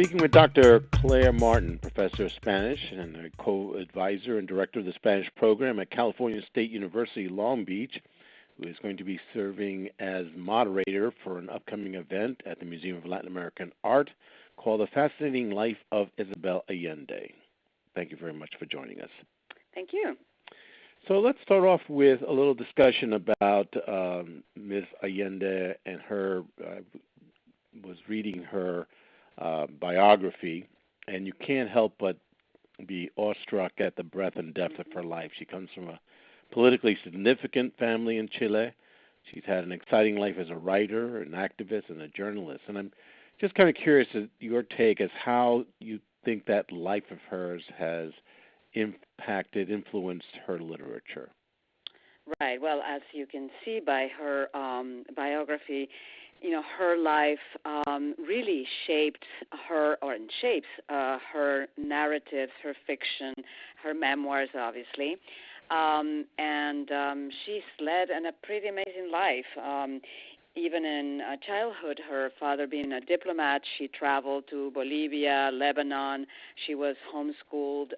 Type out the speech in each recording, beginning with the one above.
speaking with Dr. Claire Martin, professor of Spanish and a co-advisor and director of the Spanish program at California State University, Long Beach, who is going to be serving as moderator for an upcoming event at the Museum of Latin American Art called The Fascinating Life of Isabel Allende. Thank you very much for joining us. Thank you. So let's start off with a little discussion about Ms. Allende and her, was reading her biography, and you can't help but be awestruck at the breadth and depth of her life. She comes from a politically significant family in Chile. She's had an exciting life as a writer, an activist, and a journalist. And I'm just kind of curious as your take as how you think that life of hers has influenced her literature. Right. Well, as you can see by her biography, her life really shaped her, or shapes her narratives, her fiction, her memoirs, obviously. And she's led a pretty amazing life. Even in childhood, her father being a diplomat, she traveled to Bolivia, Lebanon. She was homeschooled.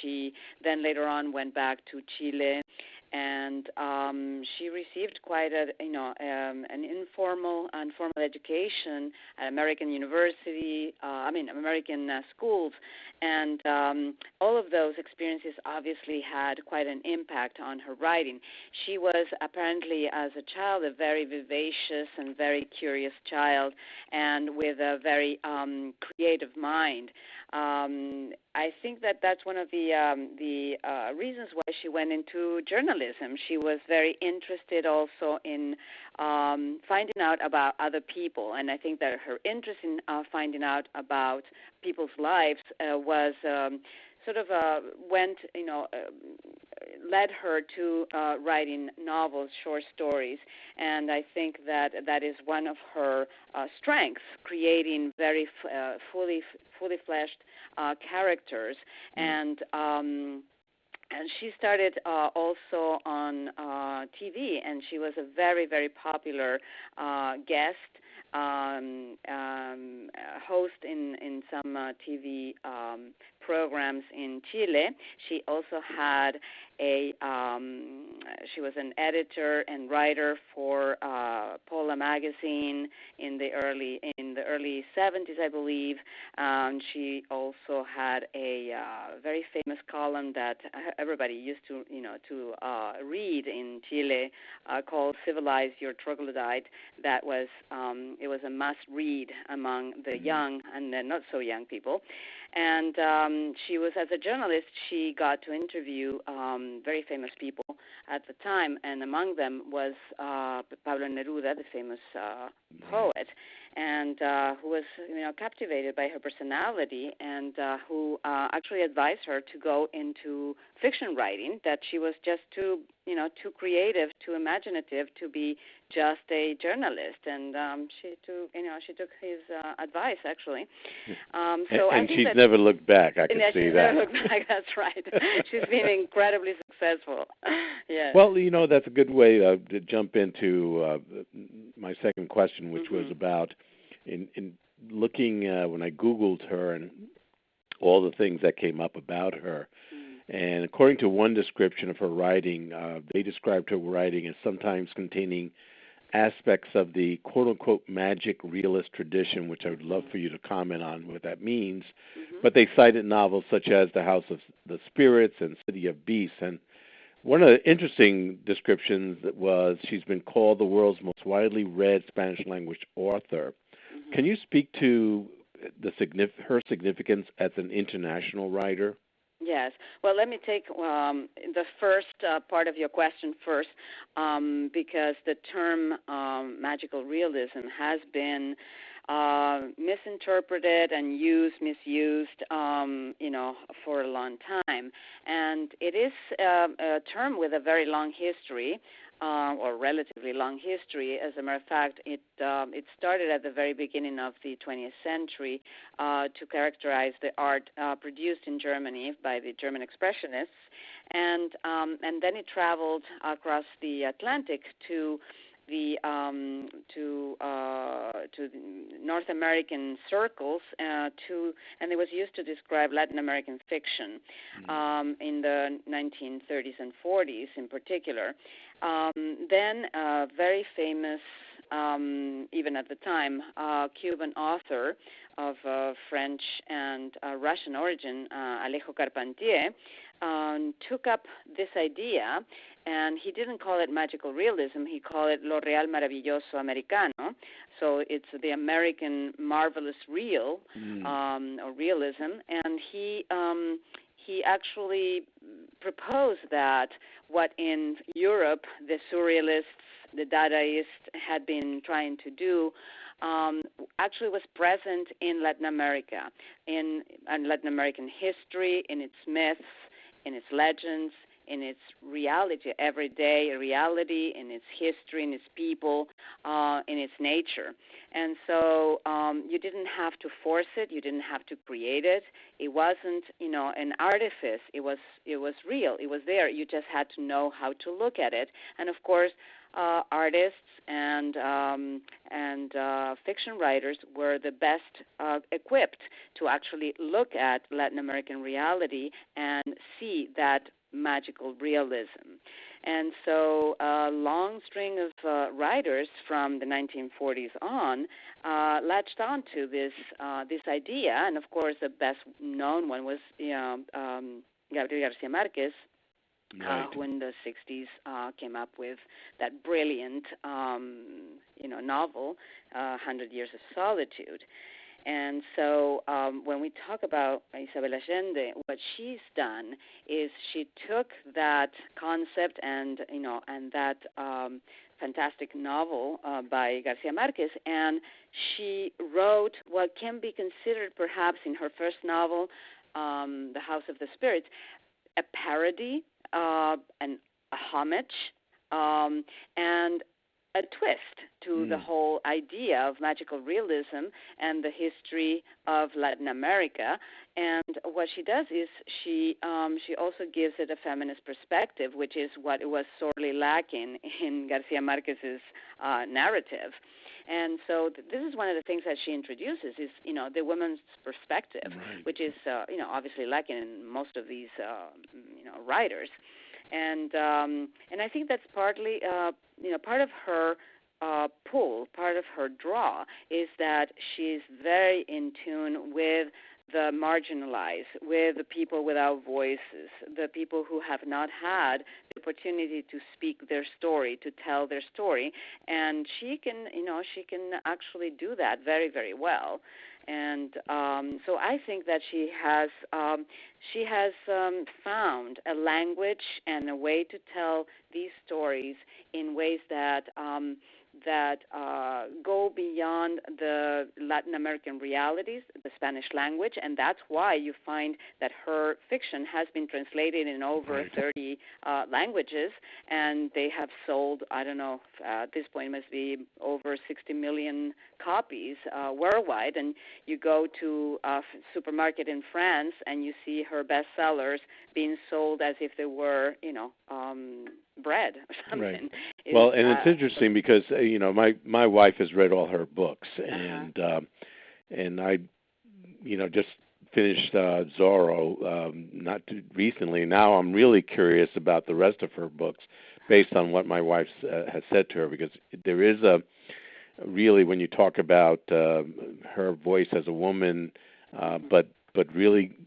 She then later on went back to Chile, and she received quite an informal education at American schools, and all of those experiences obviously had quite an impact on her writing. She was apparently, as a child, a very vivacious and very curious child, and with a very creative mind. I think that's one of the reasons why she went into journalism. She was very interested also in finding out about other people, and I think that her interest in finding out about people's lives was led her to writing novels, short stories, and I think that is one of her strengths, creating very fully fleshed characters, and she started also on TV, and she was a very, very popular guest host in some TV programs in Chile. She also had she was an editor and writer for MOLAA magazine in the early 70s, I believe. She also had a very famous column that everybody used to read in Chile called "Civilize Your Troglodyte." That was it was a must read among the young and the not so young people. And she was, as a journalist, she got to interview very famous people at the time, and among them was Pablo Neruda, the famous poet, and who was captivated by her personality, and who actually advised her to go into fiction writing, that she was just too creative, too imaginative to be just a journalist, and she took his advice, actually. And she's never looked back. I can see that. Never looked back. That's right. She's been incredibly successful. Yes. Well, that's a good way to jump into my second question, which was about in looking when I Googled her and all the things that came up about her. And according to one description of her writing, they described her writing as sometimes containing aspects of the quote-unquote magic realist tradition, which I would love for you to comment on what that means. But they cited novels such as The House of the Spirits and City of Beasts. And one of the interesting descriptions was she's been called the world's most widely read Spanish-language author. Can you speak to her significance as an international writer? Yes. Well, let me take the first part of your question first, because the term magical realism has been misinterpreted and misused, for a long time. And it is a term with a very long history. Or relatively long history. As a matter of fact, it started at the very beginning of the 20th century to characterize the art produced in Germany by the German Expressionists, and then it traveled across the Atlantic to the North American circles and it was used to describe Latin American fiction in the 1930s and 40s in particular. Then a very famous, even at the time, Cuban author of French and Russian origin, Alejo Carpentier, took up this idea, and he didn't call it magical realism. He called it lo real maravilloso americano. So it's the American marvelous real, or realism. And he actually proposed that what in Europe the surrealists, the Dadaists had been trying to do actually was present in Latin America, in Latin American history, in its myths, in its legends, in its reality, everyday reality, in its history, in its people, in its nature. And so you didn't have to force it. You didn't have to create it. It wasn't, an artifice. It was real. It was there. You just had to know how to look at it. And of course, artists and fiction writers were the best equipped to actually look at Latin American reality and see that magical realism. And so a long string of writers from the 1940s on latched on to this idea, and of course the best known one was Gabriel Garcia Marquez, who in the 60s came up with that brilliant novel, 100 Years of Solitude. And so when we talk about Isabel Allende, what she's done is she took that concept and that fantastic novel by Garcia Marquez, and she wrote what can be considered perhaps in her first novel, The House of the Spirits, a parody, and a homage, and a twist to the whole idea of magical realism and the history of Latin America. And what she does is she also gives it a feminist perspective, which is what was sorely lacking in Garcia Marquez's narrative. And so this is one of the things that she introduces is, the woman's perspective, which is, obviously lacking in most of these, writers. And I think that's partly, part of her pull, part of her draw is that she's very in tune with the marginalized, with the people without voices, the people who have not had the opportunity to speak their story, to tell their story, and she can actually do that very, very well. And so I think that she has found a language and a way to tell these stories in ways that go beyond the Latin American realities, the Spanish language, and that's why you find that her fiction has been translated in over 30 languages, and they have sold, I don't know, at this point must be over 60 million copies worldwide, and you go to a supermarket in France and you see her bestsellers being sold as if they were, bread or something. Right. Well, and it's interesting because my wife has read all her books, and I just finished Zorro not too recently. Now I'm really curious about the rest of her books, based on what my wife has said to her, because there is really, when you talk about her voice as a woman, but really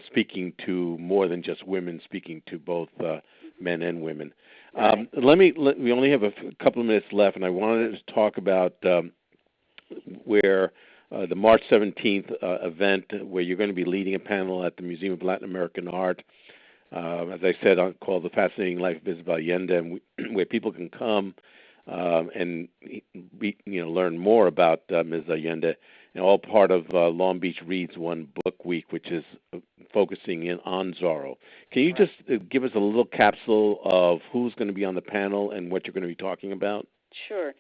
speaking to more than just women, speaking to both men and women. We only have a couple of minutes left, and I wanted to talk about where the March 17th event, where you're going to be leading a panel at the Museum of Latin American Art, as I said, called The Fascinating Life of Isabel Allende, and where people can come and learn more about Ms. Allende, and all part of Long Beach Reads One Book Week, which is focusing in on Zorro. Can you just give us a little capsule of who's going to be on the panel and what you're going to be talking about? Sure.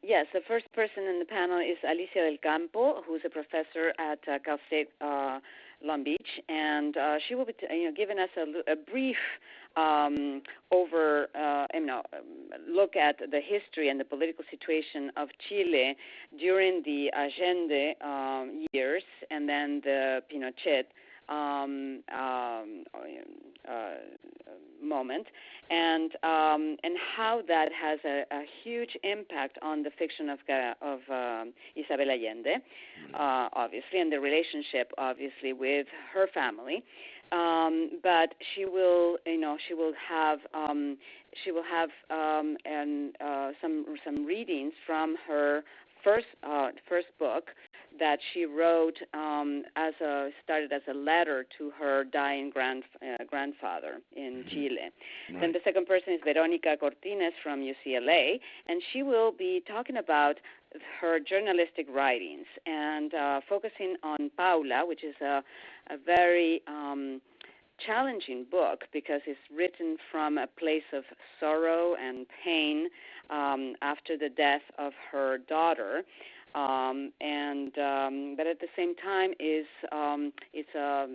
Yes, the first person in the panel is Alicia del Campo, who's a professor at Cal State Long Beach, and she will be giving us a brief look at the history and the political situation of Chile during the Allende years, and then the Pinochet moment, and how that has a huge impact on the fiction of Isabel Allende, obviously, and the relationship, obviously, with her family. But she will have some readings from her first book that she wrote started as a letter to her dying grandfather in Chile. Right. Then the second person is Verónica Cortínez from UCLA, and she will be talking about her journalistic writings and focusing on Paula, which is a very challenging book because it's written from a place of sorrow and pain after the death of her daughter. But at the same time, it's a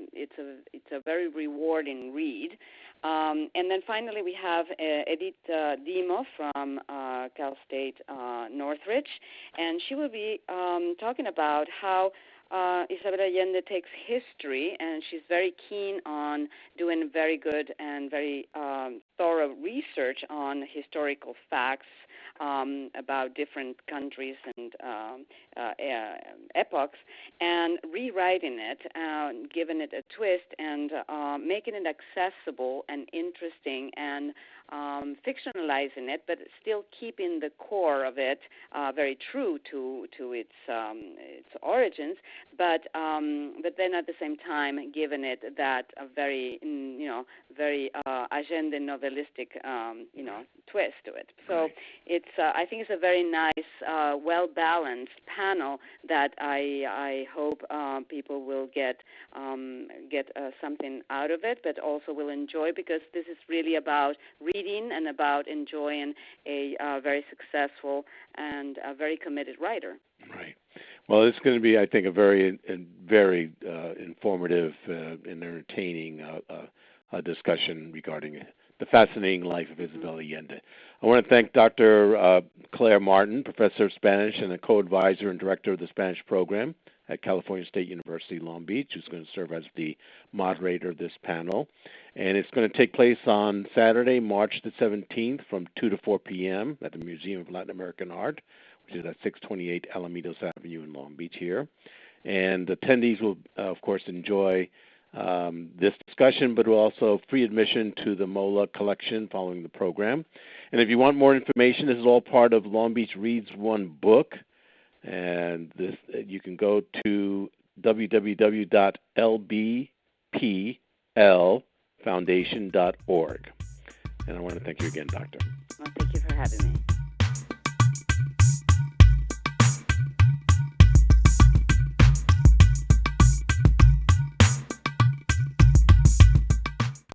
very rewarding read. And then finally, we have Edith Dimo from Cal State Northridge, and she will be talking about how Isabel Allende takes history, and she's very keen on doing very good and very thorough research on historical facts about different countries and epochs, and rewriting it, giving it a twist, and making it accessible and interesting, and fictionalizing it, but still keeping the core of it very true to its origins, but then at the same time giving it that very Allende novelistic twist to it. So it's I think it's a very nice, well balanced panel that I hope people will get something out of it, but also will enjoy, because this is really about reading and about enjoying a very successful and a very committed writer. Right. Well, it's going to be, I think, a very informative and entertaining discussion regarding the fascinating life of Isabel Allende. I want to thank Dr. Claire Martin, Professor of Spanish and a co-advisor and director of the Spanish program at California State University, Long Beach, who's going to serve as the moderator of this panel. And it's going to take place on Saturday, March the 17th from 2 to 4 p.m. at the Museum of Latin American Art, which is at 628 Alamitos Avenue in Long Beach here. And attendees will, of course, enjoy this discussion, but also free admission to the MOLAA collection following the program. And if you want more information, this is all part of Long Beach Reads One Book. And this, you can go to www.lbplfoundation.org. And I want to thank you again, Doctor. Well, thank you for having me.